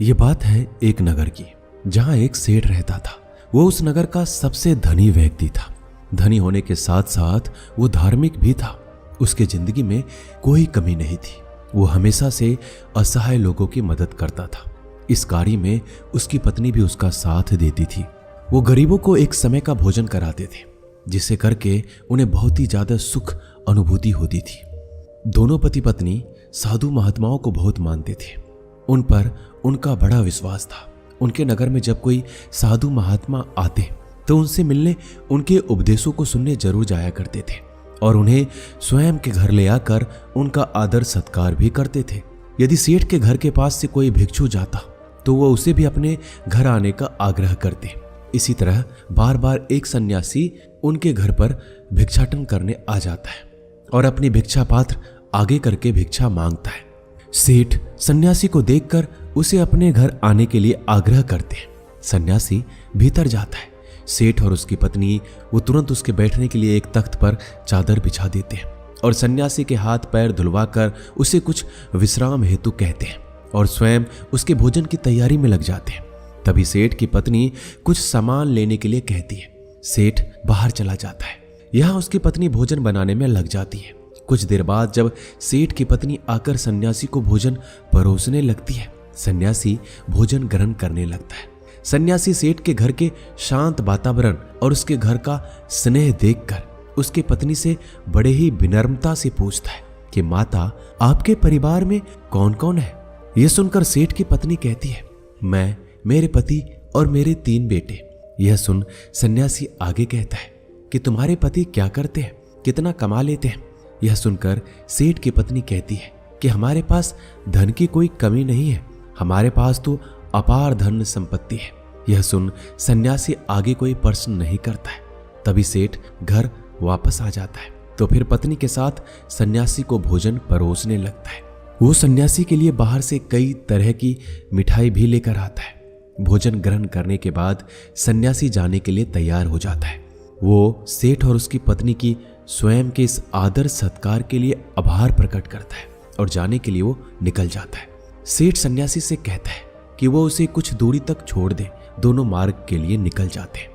ये बात है एक नगर की, जहां एक सेठ रहता था। वो उस नगर का सबसे धनी व्यक्ति था। धनी होने के साथ साथ वो धार्मिक भी था। उसके जिंदगी में कोई कमी नहीं थी। वो हमेशा से असहाय लोगों की मदद करता था। इस कार्य में उसकी पत्नी भी उसका साथ देती थी। वो गरीबों को एक समय का भोजन कराते थे, जिसे करके उन्हें बहुत ही ज्यादा सुख अनुभूति होती थी। दोनों पति पत्नी साधु महात्माओं को बहुत मानते थे। उन पर उनका बड़ा विश्वास था। उनके नगर में जब कोई साधु महात्मा आते तो उनसे मिलने, उनके उपदेशों को सुनने जरूर जाया करते थे और उन्हें स्वयं के घर ले आकर उनका आदर सत्कार भी करते थे। यदि सेठ के घर के पास से कोई भिक्षु जाता तो वो उसे भी अपने घर आने का आग्रह करते। इसी तरह बार बार एक सन्यासी उनके घर पर भिक्षाटन करने आ जाता है और अपनी भिक्षा पात्र आगे करके भिक्षा मांगता है। सेठ सन्यासी को देखकर उसे अपने घर आने के लिए आग्रह करते हैं। सन्यासी भीतर जाता है। सेठ और उसकी पत्नी वो तुरंत उसके बैठने के लिए एक तख्त पर चादर बिछा देते हैं और सन्यासी के हाथ पैर धुलवाकर उसे कुछ विश्राम हेतु कहते हैं और स्वयं उसके भोजन की तैयारी में लग जाते हैं। तभी सेठ की पत्नी कुछ सामान लेने के लिए कहती है। सेठ बाहर चला जाता है। यहाँ उसकी पत्नी भोजन बनाने में लग जाती है। कुछ देर बाद जब सेठ की पत्नी आकर सन्यासी को भोजन परोसने लगती है, सन्यासी भोजन ग्रहण करने लगता है। सन्यासी सेठ के घर के शांत वातावरण और उसके घर का स्नेह देखकर उसके पत्नी से बड़े ही विनम्रता से पूछता है कि माता, आपके परिवार में कौन कौन है? यह सुनकर सेठ की पत्नी कहती है, मैं, मेरे पति और मेरे 3 बेटे। यह सुन सन्यासी आगे कहता है कि तुम्हारे पति क्या करते हैं, कितना कमा लेते हैं? यह सुनकर सेठ की पत्नी कहती है कि हमारे पास धन की कोई कमी नहीं है, हमारे पास तो अपार धन संपत्ति है। यह सुन सन्यासी आगे कोई प्रश्न नहीं करता है। तभी सेठ घर वापस आ जाता है तो फिर पत्नी के साथ सन्यासी को भोजन परोसने लगता है। वो सन्यासी के लिए बाहर से कई तरह की मिठाई भी लेकर आता है। भोजन ग्रहण करने के बाद सन्यासी जाने के लिए तैयार हो जाता है। वो सेठ और उसकी पत्नी की स्वयं के इस आदर सत्कार के लिए आभार प्रकट करता है और जाने के लिए वो निकल जाता है। सेठ सन्यासी से कहता है कि वो उसे कुछ दूरी तक छोड़ दे। दोनों मार्ग के लिए निकल जाते हैं।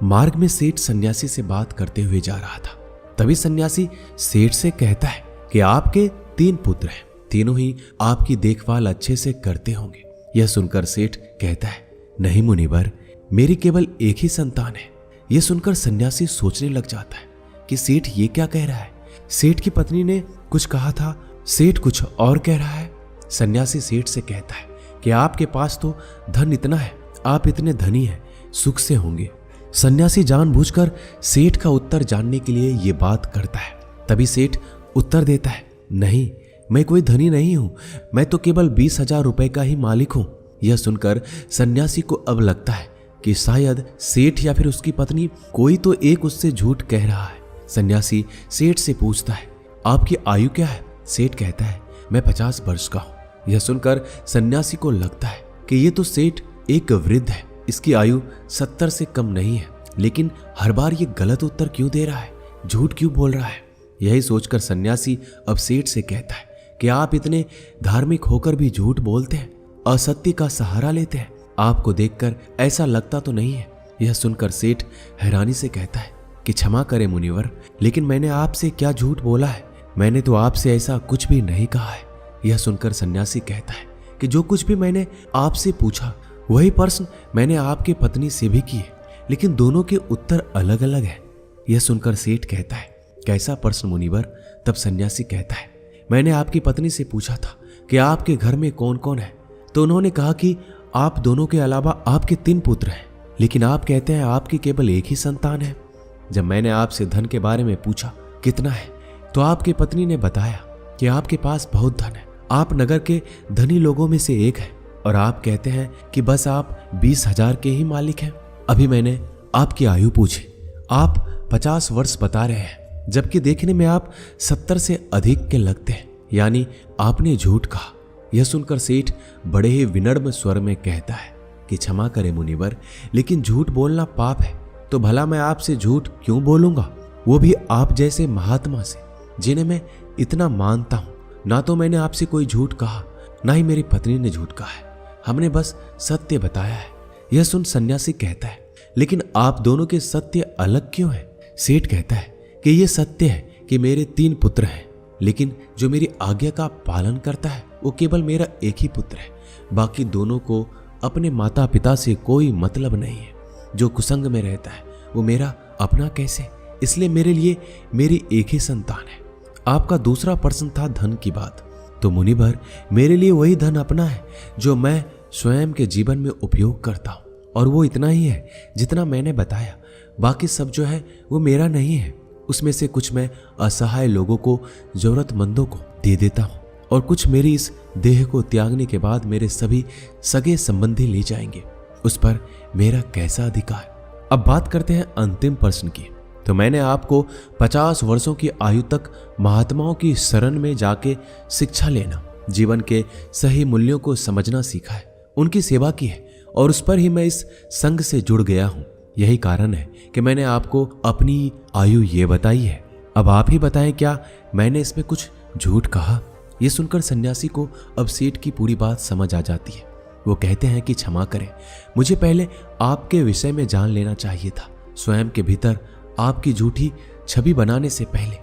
मार्ग में सेठ सन्यासी से बात करते हुए जा रहा था। तभी सन्यासी सेठ से कहता है कि आपके 3 पुत्र हैं, तीनों ही आपकी देखभाल अच्छे से करते होंगे। यह सुनकर सेठ कहता है, नहीं मुनिवर, मेरी केवल एक ही संतान है। यह सुनकर सन्यासी सोचने लग जाता है कि सेठ ये क्या कह रहा है। सेठ की पत्नी ने कुछ कहा था, सेठ कुछ और कह रहा है। सन्यासी सेठ से कहता है कि आपके पास तो धन इतना है, आप इतने धनी हैं, सुख से होंगे। सन्यासी जानबूझकर सेठ का उत्तर जानने के लिए ये बात करता है। तभी सेठ उत्तर देता है, नहीं, मैं कोई धनी नहीं हूं, मैं तो केवल 20,000 रुपए का ही मालिक हूं। यह सुनकर सन्यासी को अब लगता है कि शायद सेठ या फिर उसकी पत्नी कोई तो एक उससे झूठ कह रहा है। सन्यासी सेठ से पूछता है, आपकी आयु क्या है? सेठ कहता है, मैं 50 वर्ष का हूं। यह सुनकर सन्यासी को लगता है कि ये तो सेठ एक वृद्ध है, इसकी आयु 70 से कम नहीं है, लेकिन हर बार ये गलत उत्तर क्यों दे रहा है, झूठ क्यों बोल रहा है? यही सोचकर सन्यासी अब सेठ से कहता है कि आप इतने धार्मिक होकर भी झूठ बोलते हैं, असत्य का सहारा लेते हैं, आपको देखकर ऐसा लगता तो नहीं है। यह सुनकर सेठ हैरानी से कहता है कि क्षमा करें मुनिवर, लेकिन मैंने आपसे क्या झूठ बोला है? मैंने तो आपसे ऐसा कुछ भी नहीं कहा है। यह सुनकर सन्यासी कहता है कि जो कुछ भी मैंने आपसे पूछा वही प्रश्न मैंने आपके पत्नी से भी किए, लेकिन दोनों के उत्तर अलग अलग हैं। यह सुनकर सेठ कहता है, कैसा प्रश्न मुनिवर? तब सन्यासी कहता है, मैंने आपकी पत्नी से पूछा था कि आपके घर में कौन कौन है, तो उन्होंने कहा कि आप दोनों के अलावा आपके 3 पुत्र हैं, लेकिन आप कहते हैं आपकी केवल एक ही संतान है। जब मैंने आपसे धन के बारे में पूछा कितना है, तो आपकी पत्नी ने बताया कि आपके पास बहुत धन है, आप नगर के धनी लोगों में से एक हैं और आप कहते हैं कि बस आप 20,000 के ही मालिक हैं। अभी मैंने आपकी आयु पूछी, आप 50 वर्ष बता रहे हैं, जबकि देखने में आप 70 से अधिक के लगते हैं, यानी आपने झूठ कहा। यह सुनकर सेठ बड़े ही विनम्र स्वर में कहता है कि क्षमा करें मुनिवर, लेकिन झूठ बोलना पाप है, तो भला मैं आपसे झूठ क्यों बोलूंगा, वो भी आप जैसे महात्मा से, जिन्हें मैं इतना मानता हूं। ना तो मैंने आपसे कोई झूठ कहा, ना ही मेरी पत्नी ने झूठ कहा है। हमने बस सत्य बताया है। यह सुन सन्यासी कहता है, लेकिन आप दोनों के सत्य अलग क्यों है? सेठ कहता है कि यह सत्य है कि मेरे 3 पुत्र हैं, लेकिन जो मेरी आज्ञा का पालन करता है वो केवल मेरा एक ही पुत्र है। बाकी दोनों को अपने माता पिता से कोई मतलब नहीं है। जो कुसंग में रहता है वो मेरा अपना कैसे? इसलिए मेरे लिए मेरी एक ही संतान है। आपका दूसरा प्रश्न था धन की बात, तो मुनिवर मेरे लिए वही धन अपना है जो मैं स्वयं के जीवन में उपयोग करता हूँ, और वो इतना ही है जितना मैंने बताया। बाकी सब जो है वो मेरा नहीं है। उसमें से कुछ मैं असहाय लोगों को, जरूरतमंदों को दे देता हूँ, और कुछ मेरी इस देह को त्यागने के बाद मेरे सभी सगे संबंधी ले जाएंगे। उस पर मेरा कैसा अधिकार? अब बात करते हैं अंतिम प्रश्न की। तो मैंने आपको 50 वर्षों की आयु तक महात्माओं की शरण में जाके शिक्षा लेना, जीवन के सही मूल्यों को समझना सीखा है, उनकी सेवा की है, और उस पर ही मैं इस संघ से जुड़ गया हूँ। यही कारण है कि मैंने आपको अपनी आयु ये बताई है। अब आप ही बताएं, क्या मैंने इसमें कुछ झूठ कहा? यह सुनकर सन्यासी को अब सेठ की पूरी बात समझ आ जाती है। वो कहते हैं कि क्षमा करें, मुझे पहले आपके विषय में जान लेना चाहिए था, स्वयं के भीतर आपकी झूठी छवि बनाने से पहले।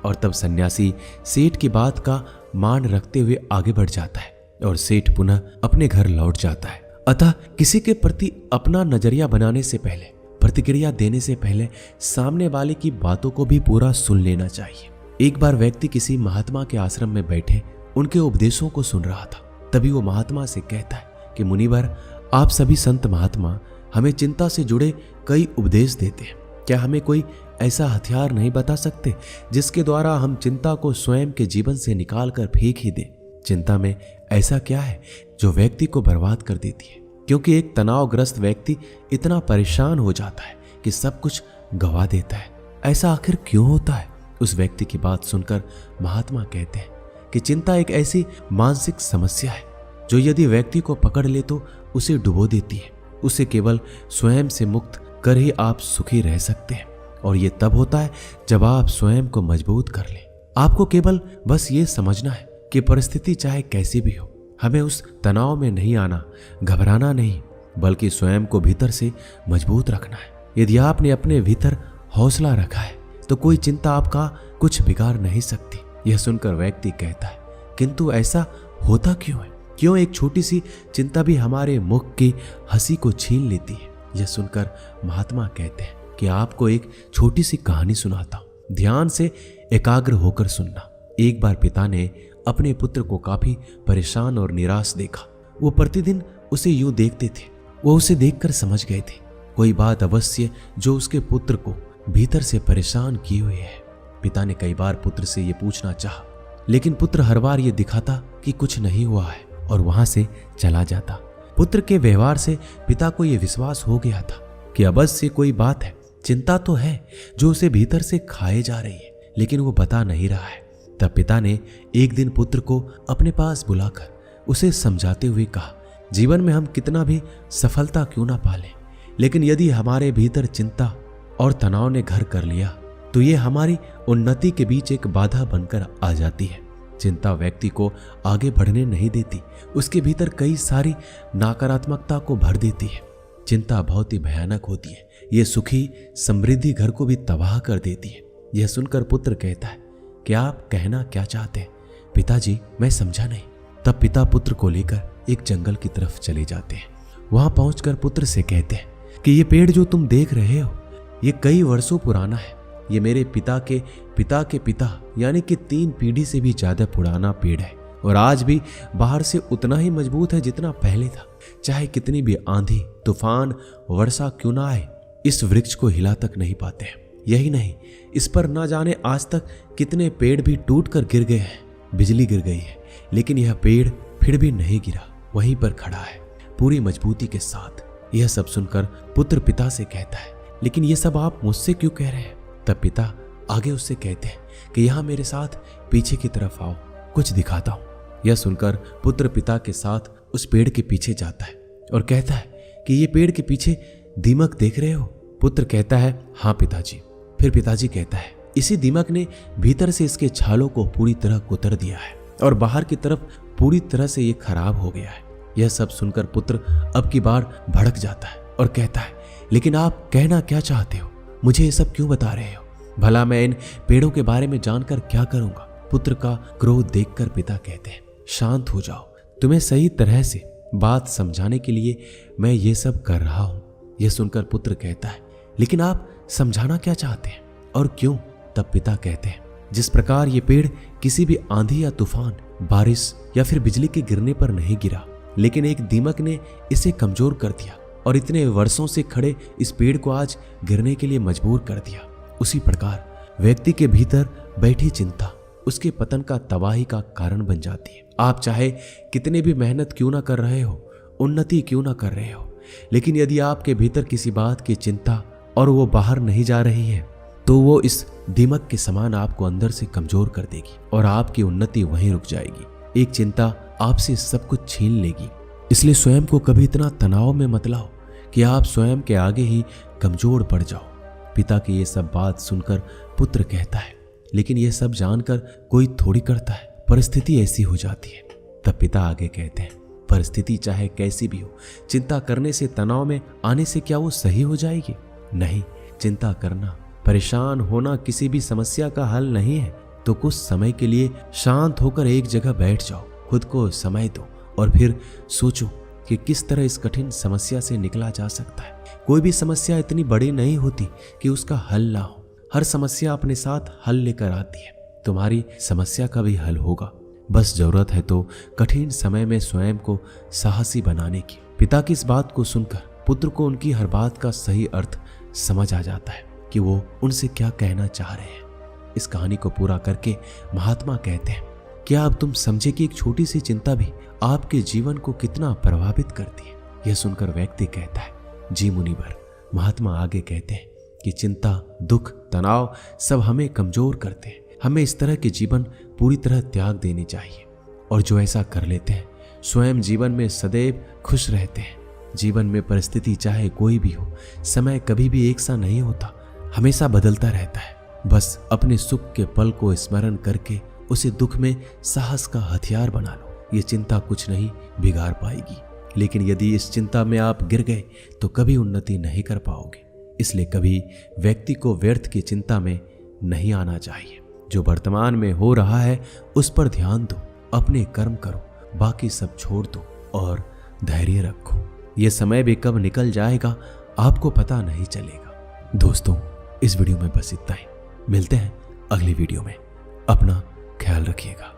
और तब सन्यासी सेठ की बात का मान रखते हुए आगे बढ़ जाता है और सेठ पुनः अपने घर लौट जाता है। अतः किसी के प्रति अपना नजरिया बनाने से पहले, प्रतिक्रिया देने से पहले सामने वाले की बातों को भी पूरा सुन लेना चाहिए। एक बार व्यक्ति किसी महात्मा के आश्रम में बैठे उनके उपदेशों को सुन रहा था। तभी वो महात्मा से कहता है कि मुनिवर, आप सभी संत महात्मा हमें चिंता से जुड़े कई उपदेश देते हैं। क्या हमें कोई ऐसा हथियार नहीं बता सकते जिसके द्वारा हम चिंता को स्वयं के जीवन से निकाल कर फेंक ही दें? चिंता में ऐसा क्या है जो व्यक्ति को बर्बाद कर देती है? क्योंकि एक तनावग्रस्त व्यक्ति इतना परेशान हो जाता है कि सब कुछ गवा देता है। ऐसा आखिर क्यों होता है? उस व्यक्ति की बात सुनकर महात्मा कहते हैं कि चिंता एक ऐसी मानसिक समस्या है जो यदि व्यक्ति को पकड़ ले तो उसे डुबो देती है। उसे केवल स्वयं से मुक्त कर ही आप सुखी रह सकते हैं, और ये तब होता है जब आप स्वयं को मजबूत कर लें। आपको केवल बस ये समझना है कि परिस्थिति चाहे कैसी भी हो, हमें उस तनाव में नहीं आना, घबराना नहीं, बल्कि स्वयं को भीतर से मजबूत रखना है। यदि आपने अपने भीतर हौसला रखा है तो कोई चिंता आपका कुछ बिगाड़ नहीं सकती। यह सुनकर व्यक्ति कहता है, किंतु ऐसा होता क्यों है? क्यों एक छोटी सी चिंता भी हमारे मुख की हंसी को छीन लेती है? यह सुनकर महात्मा कहते हैं कि आपको एक छोटी सी कहानी सुनाता हूं, ध्यान से एकाग्र होकर सुनना। एक बार पिता ने अपने पुत्र को काफी परेशान और निराश देखा। वो प्रतिदिन उसे यूं देखते थे। वो उसे देखकर समझ गए थे कोई बात अवश्य जो उसके पुत्र को भीतर से परेशान किए हुए है। पिता ने कई बार पुत्र से ये पूछना चाहा, लेकिन पुत्र हर बार ये दिखाता कि कुछ नहीं हुआ है और वहां से चला जाता। पुत्र के व्यवहार से पिता को यह विश्वास हो गया था कि अवश्य कोई बात है, चिंता तो है जो उसे भीतर से खाए जा रही है, लेकिन वो बता नहीं रहा है। तब पिता ने एक दिन पुत्र को अपने पास बुलाकर उसे समझाते हुए कहा, जीवन में हम कितना भी सफलता क्यों ना पालें, लेकिन यदि हमारे भीतर चिंता और तनाव ने घर कर लिया तो ये हमारी उन्नति के बीच एक बाधा बनकर आ जाती है। चिंता व्यक्ति को आगे बढ़ने नहीं देती, उसके भीतर कई सारी नकारात्मकता को भर देती है। चिंता बहुत ही भयानक होती है, ये सुखी समृद्धि घर को भी तबाह कर देती है। यह सुनकर पुत्र कहता है कि आप कहना क्या चाहते हैं? पिताजी, मैं समझा नहीं। तब पिता पुत्र को लेकर एक जंगल की तरफ चले जाते हैं। वहां पहुंचकर पुत्र से कहते हैं कि ये पेड़ जो तुम देख रहे हो ये कई वर्षों पुराना है। ये मेरे पिता के पिता यानी कि 3 पीढ़ी से भी ज्यादा पुराना पेड़ है और आज भी बाहर से उतना ही मजबूत है जितना पहले था। चाहे कितनी भी आंधी, तूफान, वर्षा क्यों ना आए, इस वृक्ष को हिला तक नहीं पाते हैं। यही नहीं, इस पर ना जाने आज तक कितने पेड़ भी टूट कर गिर गए हैं, बिजली गिर गई है, लेकिन यह पेड़ फिर भी नहीं गिरा, वहीं पर खड़ा है पूरी मजबूती के साथ। यह सब सुनकर पुत्र पिता से कहता है, लेकिन यह सब आप मुझसे क्यों कह रहे हैं? तब पिता आगे उससे कहते हैं कि यहां मेरे साथ पीछे की तरफ आओ, कुछ दिखाता हूं। यह सुनकर पुत्र पिता के साथ उस पेड़ के पीछे जाता है और कहता है कि ये पेड़ के पीछे दीमक देख रहे हो? पुत्र कहता है, हाँ पिताजी। फिर पिताजी कहता है, इसी दीमक ने भीतर से इसके छालों को पूरी तरह कुतर दिया है और बाहर की तरफ पूरी तरह से ये खराब हो गया है। यह सब सुनकर पुत्र अब की बार भड़क जाता है और कहता है, लेकिन आप कहना क्या चाहते हो? मुझे ये सब क्यों बता रहे हो? भला मैं इन पेड़ों के बारे में जानकर क्या करूंगा? पुत्र का क्रोध देखकर पिता कहते हैं, शांत हो जाओ, तुम्हें सही तरह से बात समझाने के लिए मैं ये सब कर रहा हूं। यह सुनकर पुत्र कहता है, लेकिन आप समझाना क्या चाहते हैं और क्यों? तब पिता कहते हैं, जिस प्रकार ये पेड़ किसी भी आंधी या तूफान, बारिश या फिर बिजली के गिरने पर नहीं गिरा, लेकिन एक दीमक ने इसे कमजोर कर दिया और इतने वर्षों से खड़े इस पेड़ को आज गिरने के लिए मजबूर कर दिया, उसी प्रकार व्यक्ति के भीतर बैठी चिंता उसके पतन का, तबाही का कारण बन जाती है। आप चाहे कितने भी मेहनत क्यों ना कर रहे हो, उन्नति क्यों ना कर रहे हो, लेकिन यदि आपके भीतर किसी बात की चिंता और वो बाहर नहीं जा रही है, तो वो इस दीमक के समान आपको अंदर से कमजोर कर देगी और आपकी उन्नति वहीं रुक जाएगी। एक चिंता आपसे सब कुछ छीन लेगी। इसलिए स्वयं को कभी इतना तनाव में मत लाओ कि आप स्वयं के आगे ही कमजोर पड़ जाओ। पिता की ये सब बात सुनकर पुत्र कहता है, लेकिन ये सब जानकर कोई थोड़ी करता है, परिस्थिति ऐसी हो जाती है। तब पिता आगे कहते हैं, परिस्थिति चाहे कैसी भी हो, चिंता करने से, तनाव में आने से क्या वो सही हो जाएगी? नहीं, चिंता करना, परेशान होना किसी भी समस्या का हल नहीं है। तो कुछ समय के लिए शांत होकर एक जगह बैठ जाओ, खुद को समय दो और फिर सोचो कि किस तरह इस कठिन समस्या से निकला जा सकता है। कोई भी समस्या इतनी बड़ी नहीं होती कि उसका हल ना हो। हर समस्या अपने साथ हल लेकर आती है। तुम्हारी समस्या का भी हल होगा, बस जरूरत है तो कठिन समय में स्वयं को साहसी बनाने की। पिता की इस बात को सुनकर पुत्र को उनकी हर बात का सही अर्थ समझ आ जाता है कि वो उनसे क्या कहना चाह रहे हैं। इस कहानी को पूरा करके महात्मा कहते हैं, क्या अब तुम समझे कि एक छोटी सी चिंता भी आपके जीवन को कितना प्रभावित करती है? यह सुनकर व्यक्ति कहता है, जी मुनिवर। महात्मा आगे कहते हैं कि चिंता, दुख, तनाव सब हमें कमजोर करते हैं। हमें इस तरह के जीवन पूरी तरह त्याग देनी चाहिए, और जो ऐसा कर लेते हैं स्वयं जीवन में सदैव खुश रहते हैं। जीवन में परिस्थिति चाहे कोई भी हो, समय कभी भी एक सा नहीं होता, हमेशा बदलता रहता है। बस अपने सुख के पल को स्मरण करके उसे दुख में साहस का हथियार बना लो। ये चिंता कुछ नहीं बिगाड़ पाएगी, लेकिन यदि इस चिंता में आप गिर गए तो कभी उन्नति नहीं कर पाओगे। इसलिए कभी व्यक्ति को व्यर्थ की चिंता में नहीं आना चाहिए। जो वर्तमान में हो रहा है उस पर ध्यान दो, अपने कर्म करो, बाकी सब छोड़ दो और धैर्य रखो। ये समय भी कब निकल जाएगा आपको पता नहीं चलेगा। दोस्तों, इस वीडियो में बस इतना ही। मिलते हैं अगली वीडियो में। अपना ख्याल रखिएगा।